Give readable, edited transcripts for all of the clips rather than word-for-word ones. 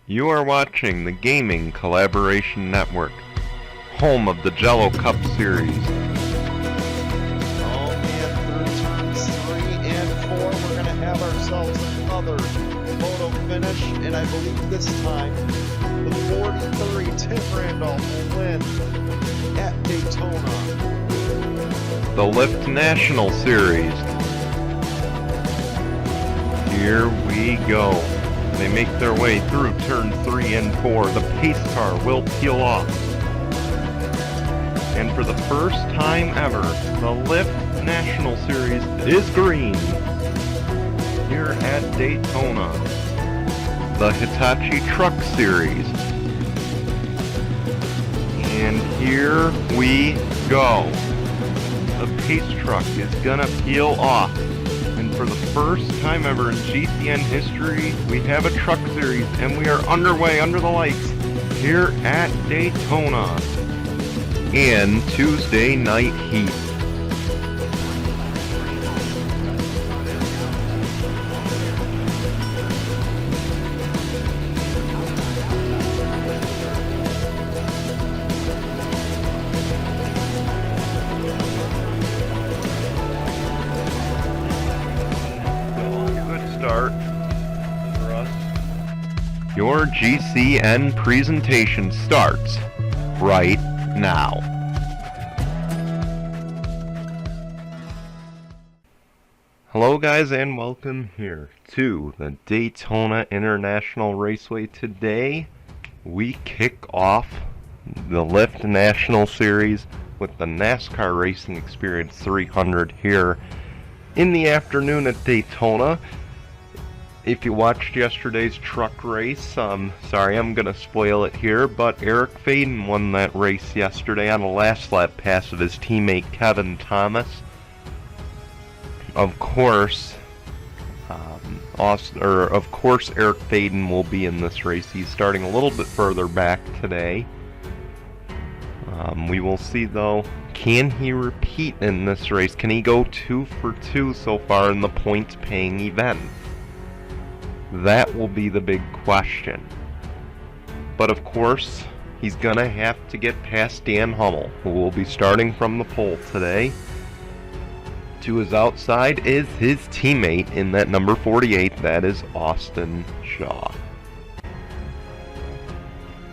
You are watching the Gaming Collaboration Network, home of the Jello Cup Series. Oh man, through turns 3 and 4, we're going to have ourselves another photo finish, and I believe this time the 43 Tim Randolph will win at Daytona. The Lyft National Series. Here we go. They make their way through turns 3 and 4. The pace car will peel off. And for the first time ever, the Lyft National Series is green here at Daytona. The Hitachi Truck Series. And here we go. The pace truck is gonna peel off. And for the first time ever in GCN history, we have a truck series, and we are underway under the lights here at Daytona in Tuesday night heat. Start for us. Your GCN presentation starts right now. Hello guys, and welcome here to the Daytona International Raceway. Today we kick off the Lyft National Series with the NASCAR Racing Experience 300 here in the afternoon at Daytona. If you watched yesterday's truck race, sorry, I'm going to spoil it here, but Eric Faden won that race yesterday on a last lap pass of his teammate Kevin Thomas. Of course, Eric Faden will be in this race. He's starting a little bit further back today. We will see though, can he repeat in this race? Can he go 2 for 2 so far in the points paying event? That will be the big question. But of course, he's gonna have to get past Dan Hummel, who will be starting from the pole today. To his outside is his teammate in that number 48, that is Austin Shaw.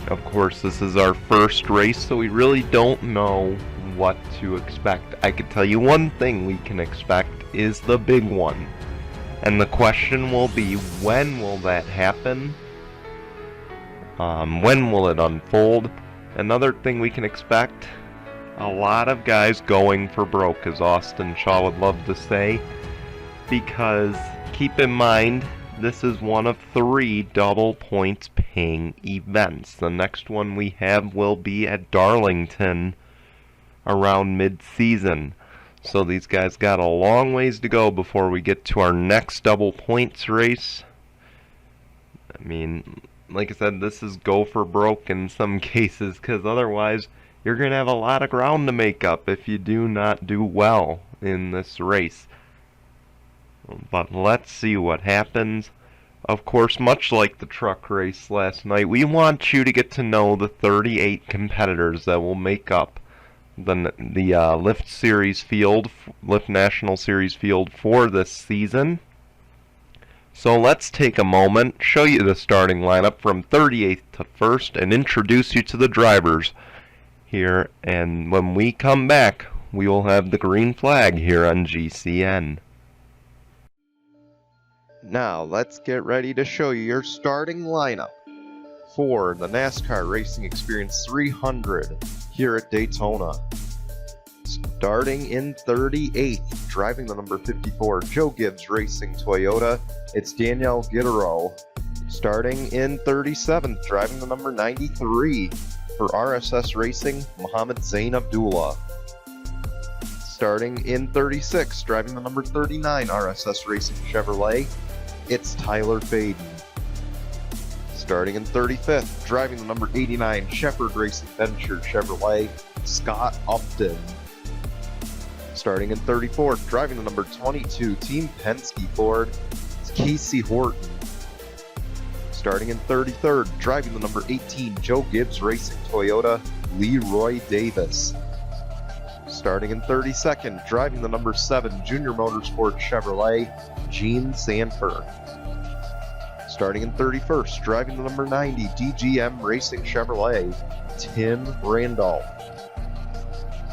Of course, this is our first race, so we really don't know what to expect. I can tell you one thing we can expect is the big one. And the question will be, when will that happen? When will it unfold? Another thing we can expect, a lot of guys going for broke, as Austin Shaw would love to say, because keep in mind, this is one of 3 double points paying events. The next one we have will be at Darlington around mid-season. So these guys got a long ways to go before we get to our next double points race. I mean, like I said, this is go for broke in some cases, because otherwise you're going to have a lot of ground to make up if you do not do well in this race. But let's see what happens. Of course, much like the truck race last night, we want you to get to know the 38 competitors that will make up the Lyft Series field, Lyft National Series field for this season. So let's take a moment, show you the starting lineup from 38th to 1st, and introduce you to the drivers here. And when we come back, we will have the green flag here on GCN. Now let's get ready to show you your starting lineup for the NASCAR Racing Experience 300 here at Daytona. Starting in 38th, driving the number 54, Joe Gibbs Racing Toyota, it's Danielle Gittero. Starting in 37th, driving the number 93 for RSS Racing, Mohammed Zain Abdullah. Starting in 36th, driving the number 39, RSS Racing Chevrolet, it's Tyler Faden. Starting in 35th, driving the number 89, Shepherd Racing Venture Chevrolet, Scott Upton. Starting in 34th, driving the number 22, Team Penske Ford, it's Casey Horton. Starting in 33rd, driving the number 18, Joe Gibbs Racing Toyota, Leroy Davis. Starting in 32nd, driving the number 7, Junior Motorsport Chevrolet, Gene Sanford. Starting in 31st, driving the number 90, DGM Racing Chevrolet, Tim Randolph.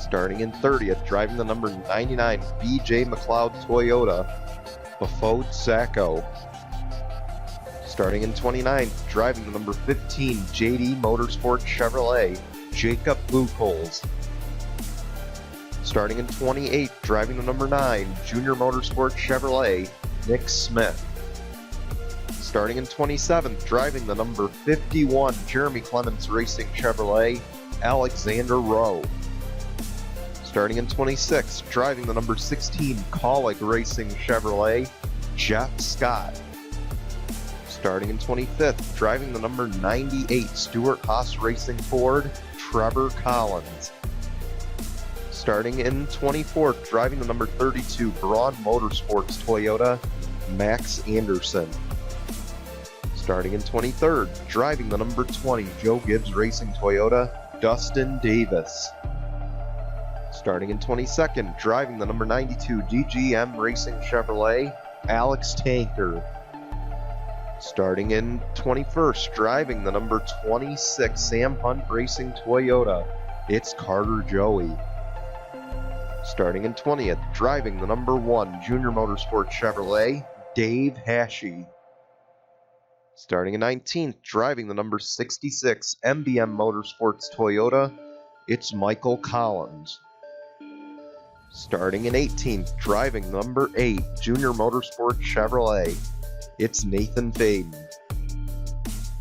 Starting in 30th, driving the number 99, BJ McLeod Toyota, Bafode Sacco. Starting in 29th, driving the number 15, JD Motorsport Chevrolet, Jacob Buchholz. Starting in 28th, driving the number 9, Junior Motorsport Chevrolet, Nick Smith. Starting in 27th, driving the number 51, Jeremy Clements Racing Chevrolet, Alexander Rowe. Starting in 26th, driving the number 16, Colleague Racing Chevrolet, Jeff Scott. Starting in 25th, driving the number 98, Stuart Haas Racing Ford, Trevor Collins. Starting in 24th, driving the number 32, Braun Motorsports Toyota, Max Anderson. Starting in 23rd, driving the number 20, Joe Gibbs Racing Toyota, Dustin Davis. Starting in 22nd, driving the number 92, DGM Racing Chevrolet, Alex Tanker. Starting in 21st, driving the number 26, Sam Hunt Racing Toyota, it's Carter Joey. Starting in 20th, driving the number 1, Junior Motorsport Chevrolet, Dave Hashey. Starting in 19th, driving the number 66, MBM Motorsports Toyota, it's Michael Collins. Starting in 18th, driving number 8, Junior Motorsport Chevrolet, it's Nathan Faden.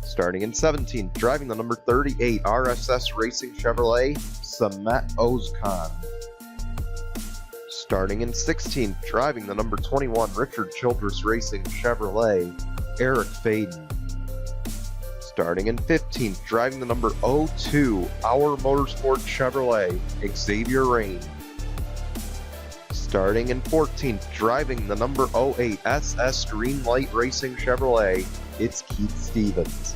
Starting in 17th, driving the number 38, RSS Racing Chevrolet, Samet Ozkan. Starting in 16th, driving the number 21, Richard Childress Racing Chevrolet, Eric Faden. Starting in 15th, driving the number 02, Our Motorsport Chevrolet, Xavier Rain. Starting in 14th, driving the number 08, SS Greenlight Racing Chevrolet, it's Keith Stevens.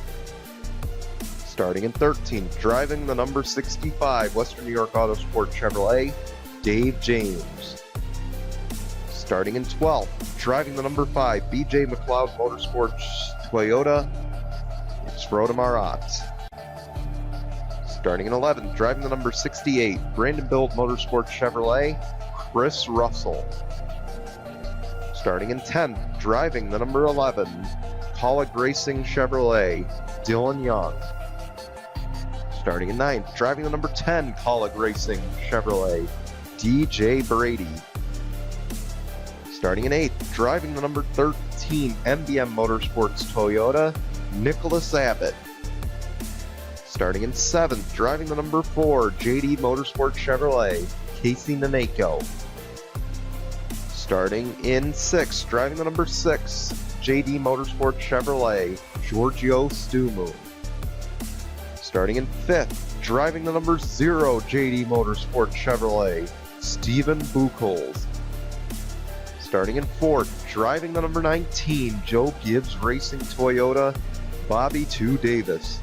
Starting in 13th, driving the number 65, Western New York Autosport Chevrolet, Dave James. Starting in 12th, driving the number 5, BJ McLeod Motorsports Toyota, it's Rhoda Marat. Starting in 11th, driving the number 68, Brandonville Motorsports Chevrolet, Chris Russell. Starting in 10th, driving the number 11, Colleague Racing Chevrolet, Dylan Young. Starting in 9th, driving the number 10, Colleague Racing Chevrolet, DJ Brady. Starting in 8th, driving the number 13, MBM Motorsports Toyota, Nicholas Abbott. Starting in 7th, driving the number 4, JD Motorsport Chevrolet, Casey Naneko. Starting in 6th, driving the number 6, JD Motorsport Chevrolet, Giorgio Stumu. Starting in 5th, driving the number 0, JD Motorsport Chevrolet, Stephen Buchholz. Starting in 4th, driving the number 19, Joe Gibbs Racing Toyota, Bobby 2 Davis.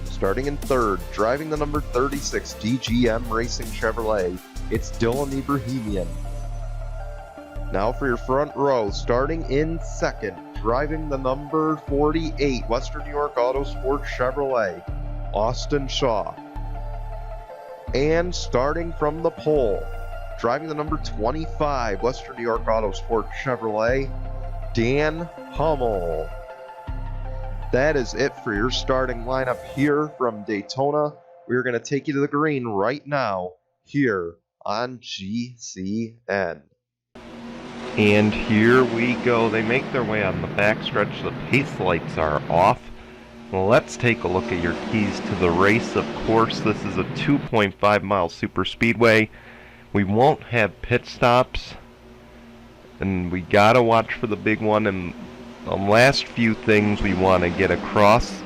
Starting in 3rd, driving the number 36, DGM Racing Chevrolet, it's Dylan Ibrahimian. Now for your front row, starting in 2nd, driving the number 48, Western New York Autosport Chevrolet, Austin Shaw. And starting from the pole, driving the number 25, Western New York Autosport Chevrolet, Dan Hummel. That is it for your starting lineup here from Daytona. We're going to take you to the green right now here on GCN. And here we go. They make their way on the backstretch. The pace lights are off. Let's take a look at your keys to the race. Of course, this is a 2.5 mile super speedway. We won't have pit stops, and we gotta watch for the big one. And the last few things we want to get across: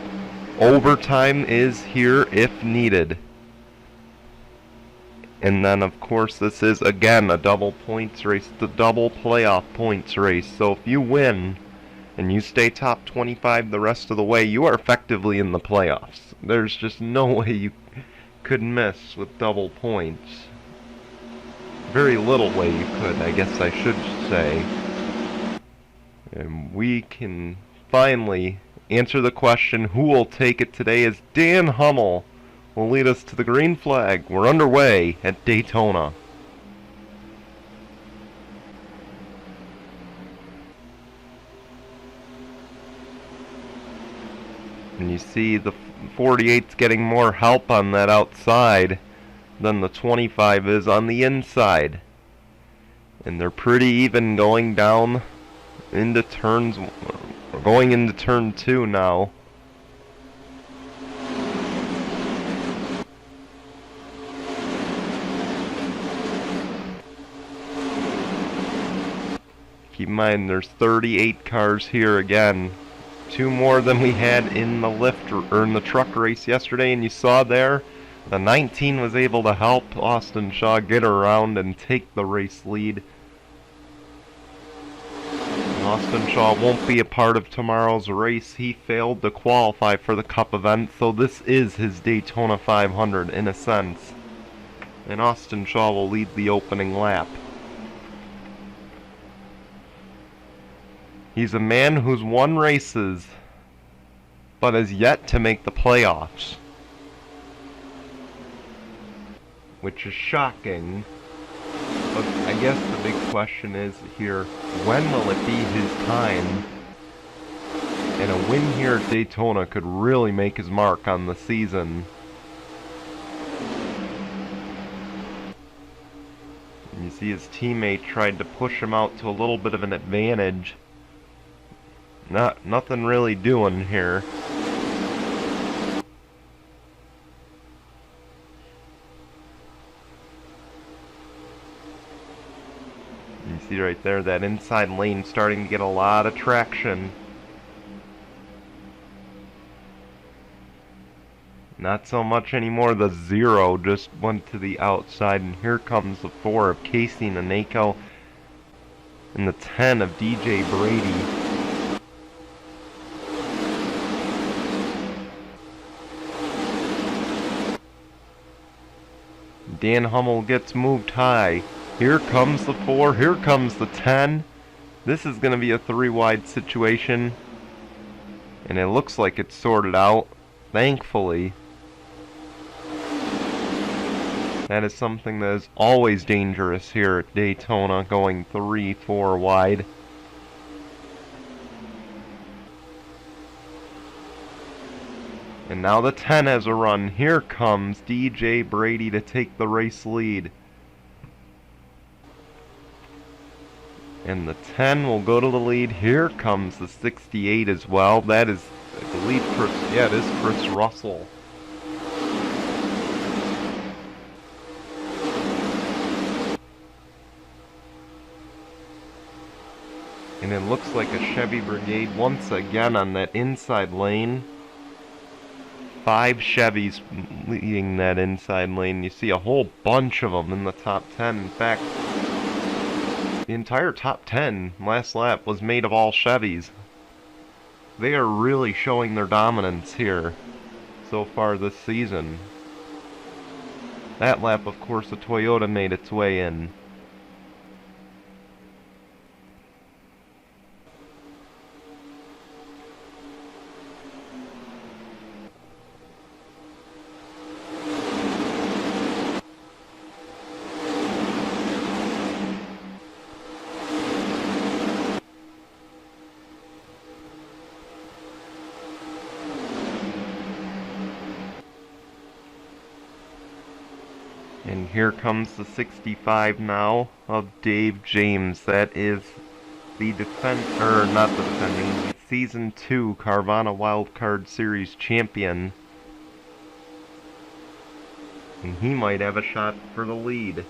overtime is here if needed. And then, of course, this is, again, a double points race, the double playoff points race. So if you win and you stay top 25 the rest of the way, you are effectively in the playoffs. There's just no way you could miss with double points. Very little way you could, I guess I should say. And we can finally answer the question, who will take it today, as Dan Hummel will lead us to the green flag. We're underway at Daytona. And you see the 48's getting more help on that outside than the 25 is on the inside. And they're pretty even going down into turns. We're going into turn 2 now. Keep in mind there's 38 cars here again. 2 more than we had in the Lyft or in the truck race yesterday, and you saw there the 19 was able to help Austin Shaw get around and take the race lead. And Austin Shaw won't be a part of tomorrow's race. He failed to qualify for the Cup event, so this is his Daytona 500 in a sense. And Austin Shaw will lead the opening lap. He's a man who's won races, but has yet to make the playoffs. Which is shocking. But I guess the big question is here, when will it be his time? And a win here at Daytona could really make his mark on the season. And you see his teammate tried to push him out to a little bit of an advantage. Nothing really doing here. You see right there that inside lane starting to get a lot of traction. Not so much anymore. The 0 just went to the outside, and here comes the 4 of Casey Naneko and the 10 of DJ Brady. Dan Hummel gets moved high. Here comes the 4. Here comes the 10. This is going to be a 3-wide situation. And it looks like it's sorted out, thankfully. That is something that is always dangerous here at Daytona, going 3-4 wide. And now the 10 has a run. Here comes DJ Brady to take the race lead. And the 10 will go to the lead. Here comes the 68 as well. That is, I believe, it is Chris Russell. And it looks like a Chevy Brigade once again on that inside lane. 5 Chevys leading that inside lane. You see a whole bunch of them in the top 10. In fact, the entire top 10 last lap was made of all Chevys. They are really showing their dominance here so far this season. That lap, of course, the Toyota made its way in. And here comes the 65 now of Dave James. That is the Season 2 Carvana Wildcard Series champion. And he might have a shot for the lead.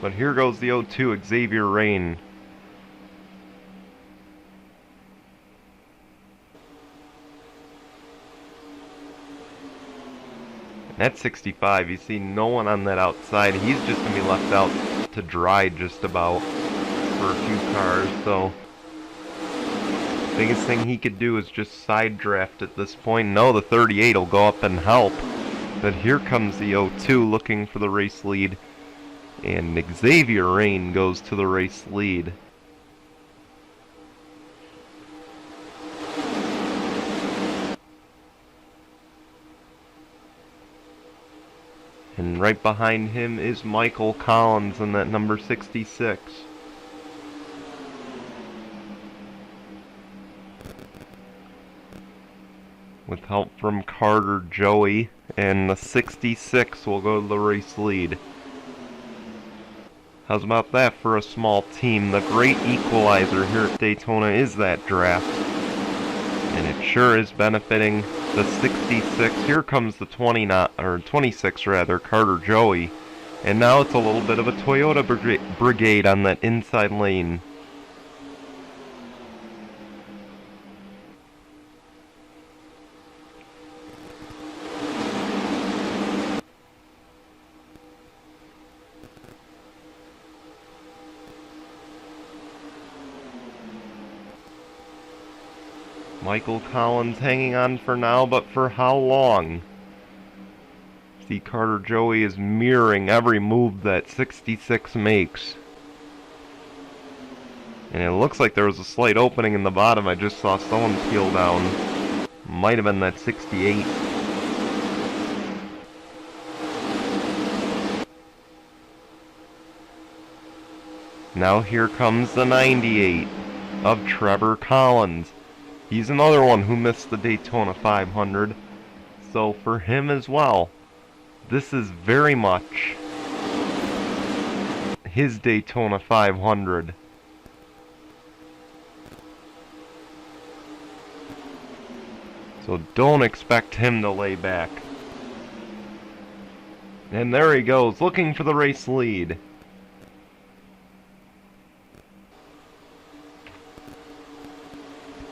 But here goes the 0-2 Xavier Rain. At 65, you see no one on that outside. He's just going to be left out to dry just about for a few cars. So Biggest thing he could do is just side draft at this point. No, the 38 will go up and help. But here comes the 02 looking for the race lead. And Xavier Rain goes to the race lead. And right behind him is Michael Collins in that number 66. With help from Carter Joey, and the 66 will go to the race lead. How's about that for a small team? The great equalizer here at Daytona is that draft. And it sure is benefiting the 66. Here comes the 26 rather, Carter Joey. And now it's a little bit of a Toyota brigade on that inside lane. Michael Collins hanging on for now, but for how long? See, Carter Joey is mirroring every move that 66 makes. And it looks like there was a slight opening in the bottom. I just saw someone peel down. Might have been that 68. Now here comes the 98 of Trevor Collins. He's another one who missed the Daytona 500. So for him as well, this is very much his Daytona 500. So don't expect him to lay back. And there he goes, looking for the race lead.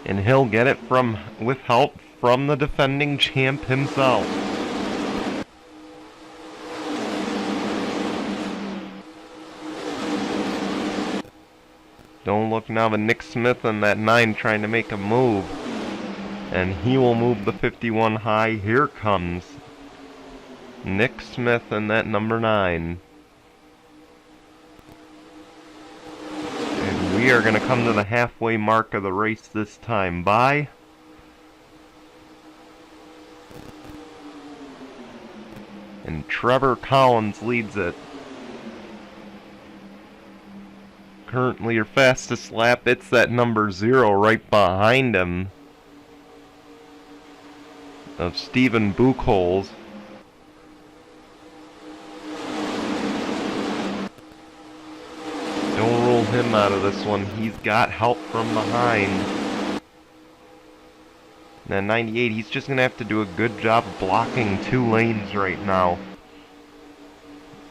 And he'll get it with help from the defending champ himself. Don't look now, but Nick Smith and that 9 trying to make a move. And he will move the 51 high. Here comes Nick Smith and that number 9. We are going to come to the halfway mark of the race this time by. And Trevor Collins leads it. Currently your fastest lap, it's that number 0 right behind him. Of Stephen Buchholz. Don't rule him out of this one. He's got help from behind. Now 98, he's just going to have to do a good job blocking 2 lanes right now.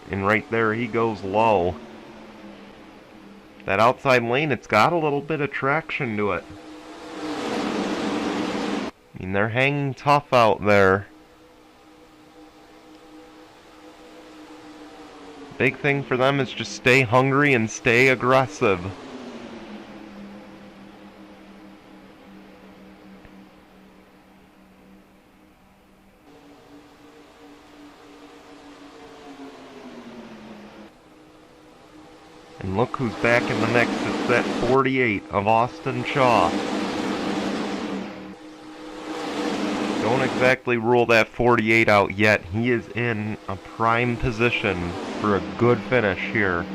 And right there he goes low. That outside lane, it's got a little bit of traction to it. I mean, they're hanging tough out there. Big thing for them is just stay hungry and stay aggressive. And look who's back in the mix. It's that 48 of Austin Shaw. Don't exactly rule that 48 out yet. He is in a prime position for a good finish here.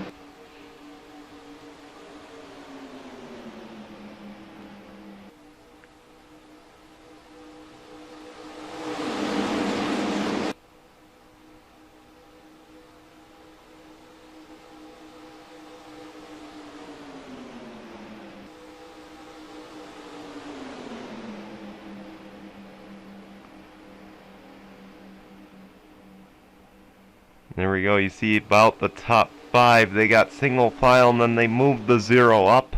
There we go, you see about the top 5, they got single file and then they moved the 0 up.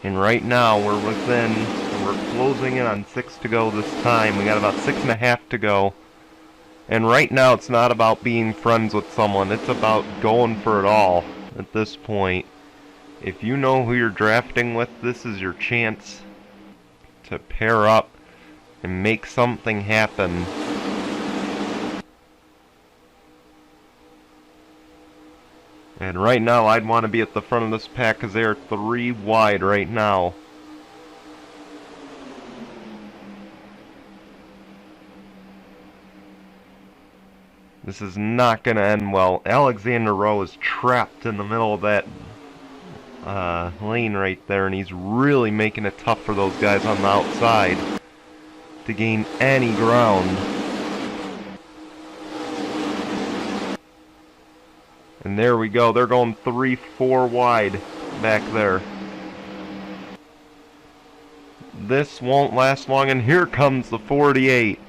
And right now we're closing in on 6 to go this time. We got about 6.5 to go. And right now it's not about being friends with someone, it's about going for it all at this point. if you know who you're drafting with, this is your chance to pair up and make something happen. And right now, I'd want to be at the front of this pack because they are 3 wide right now. This is not going to end well. Alexander Rowe is trapped in the middle of that lane right there, and he's really making it tough for those guys on the outside to gain any ground. And there we go. They're going 3-4 wide back there. This won't last long, and here comes the 48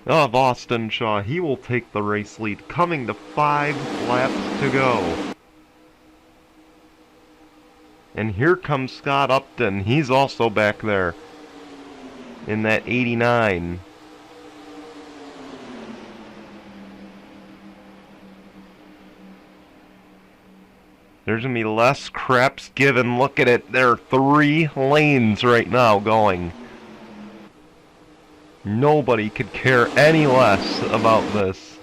of Austin Shaw. He will take the race lead, coming to 5 laps to go. And here comes Scott Upton. He's also back there in that 89. There's going to be less craps given. Look at it. There are 3 lanes right now going. Nobody could care any less about this.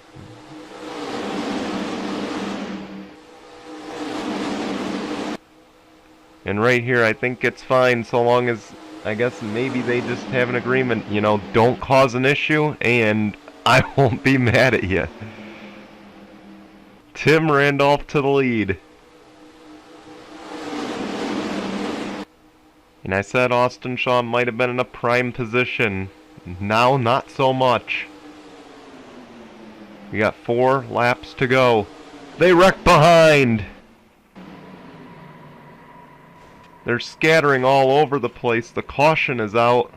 And right here, I think it's fine so long as, I guess maybe they just have an agreement, you know, don't cause an issue, and I won't be mad at you. Tim Randolph to the lead. And I said Austin Shaw might have been in a prime position. Now, not so much. We got 4 laps to go. They wreck behind! They're scattering all over the place. The caution is out.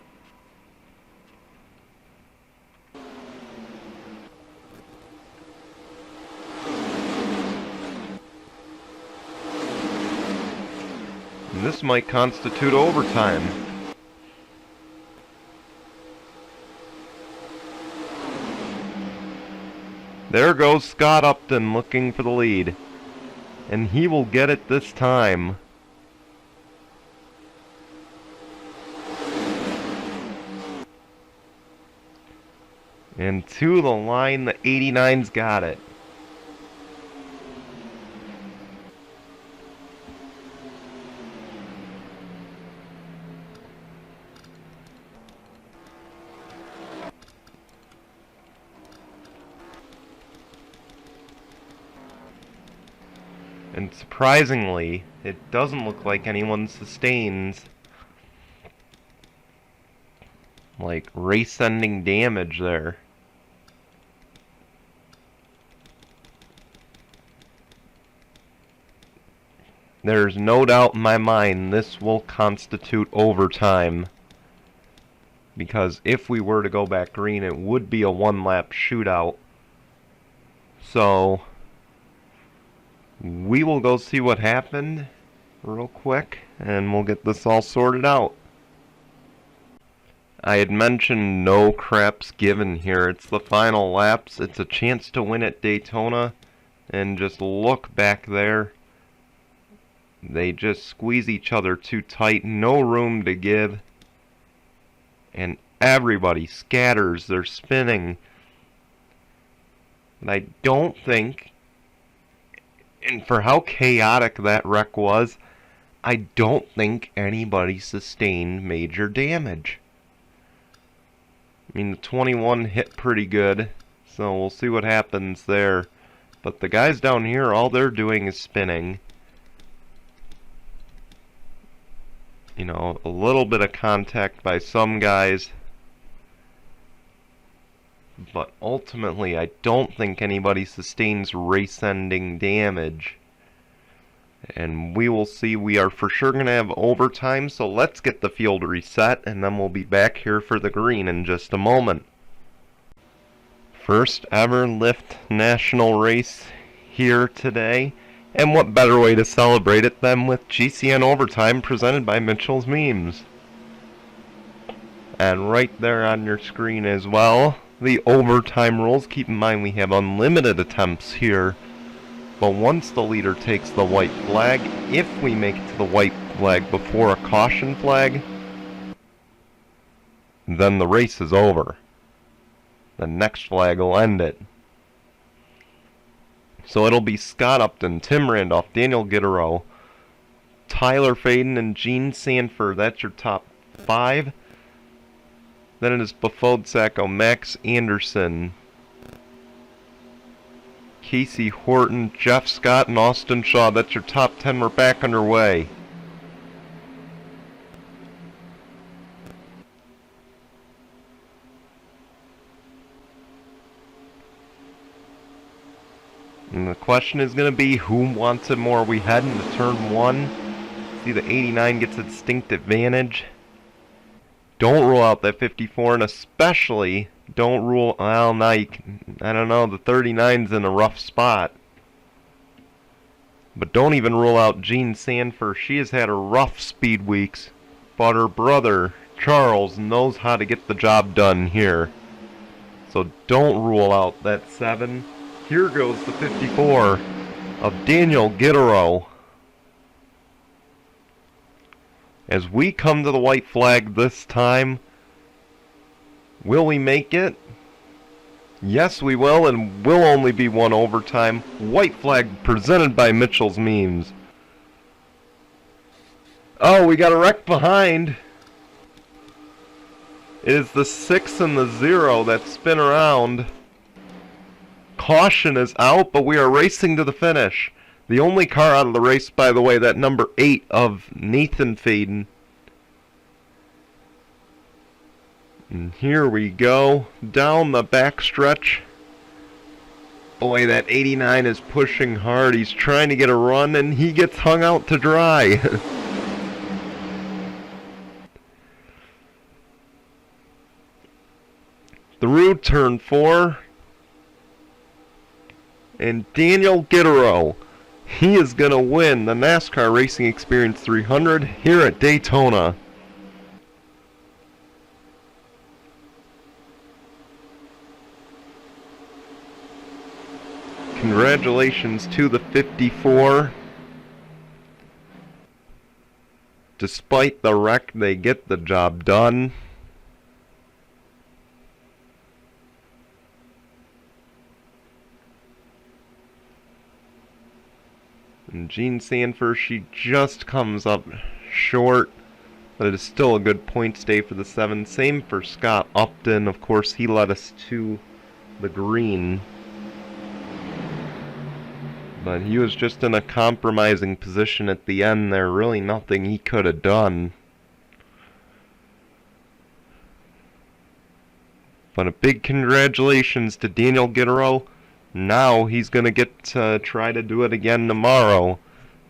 And this might constitute overtime. There goes Scott Upton looking for the lead. And he will get it this time. And to the line, the 89's got it. And surprisingly, it doesn't look like anyone sustains like race-ending damage there. There's no doubt in my mind this will constitute overtime, because if we were to go back green, it would be a 1-lap shootout. So we will go see what happened real quick, and we'll get this all sorted out. I had mentioned no craps given here. It's the final laps. It's a chance to win at Daytona, and just look back there. They just squeeze each other too tight, no room to give, and everybody scatters. They're spinning. And I don't think, and for how chaotic that wreck was, I don't think anybody sustained major damage. I mean, the 21 hit pretty good, so we'll see what happens there. But the guys down here, all they're doing is spinning. You know, a little bit of contact by some guys. But ultimately, I don't think anybody sustains race-ending damage. And we will see. We are for sure going to have overtime, so let's get the field reset, and then we'll be back here for the green in just a moment. First ever Lyft national race here today. And what better way to celebrate it than with GCN Overtime presented by Mitchell's Memes. And right there on your screen as well, the overtime rules. Keep in mind we have unlimited attempts here But once the leader takes the white flag, if we make it to the white flag before a caution flag, then the race is over. The next flag will end it. So it'll be Scott Upton, Tim Randolph, Daniel Gitterow, Tyler Faden, and Gene Sanford. That's your top 5. Then it is Bafode Sacco, Max Anderson, Casey Horton, Jeff Scott, and Austin Shaw. That's your top 10. We're back underway. And the question is going to be, who wants it more? We head into turn 1. See, the 89 gets a distinct advantage. Don't rule out that 54, and especially don't rule, well, now you can, I don't know, the 39's in a rough spot. But don't even rule out Jean Sanford. She has had a rough speed weeks, but her brother, Charles, knows how to get the job done here. So don't rule out that 7. Here goes the 54 of Daniel Gitterow. As we come to the white flag this time, will we make it? Yes, we will, and will only be one overtime. White flag presented by Mitchell's Memes. Oh, we got a wreck behind. It is the 6 and the 0 that spin around. Caution is out, but we are racing to the finish. The only car out of the race, by the way, that number 8 of Nathan Faden. And here we go, down the backstretch. Boy, that 89 is pushing hard. He's trying to get a run, and he gets hung out to dry. Through turn 4. And Daniel Gitterow, he is going to win the NASCAR Racing Experience 300 here at Daytona. Congratulations to the 54. Despite the wreck, they get the job done. And Jean Sanford, she just comes up short, but it is still a good point stay for the 7. Same for Scott Upton. Of course, he led us to the green. But he was just in a compromising position at the end there. Really nothing he could have done. But a big congratulations to Daniel Gitterow. Now he's going to get to try to do it again tomorrow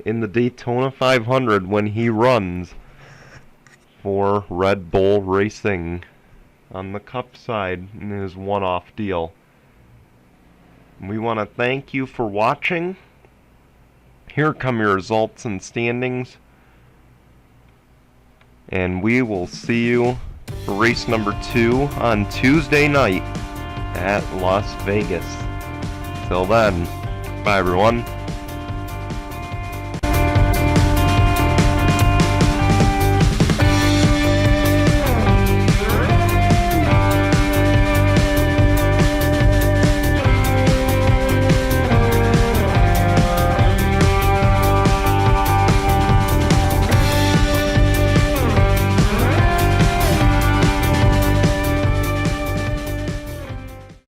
in the Daytona 500 when he runs for Red Bull Racing on the Cup side in his one-off deal. We want to thank you for watching. Here come your results and standings. And we will see you for race number 2 on Tuesday night at Las Vegas. Till then, bye everyone.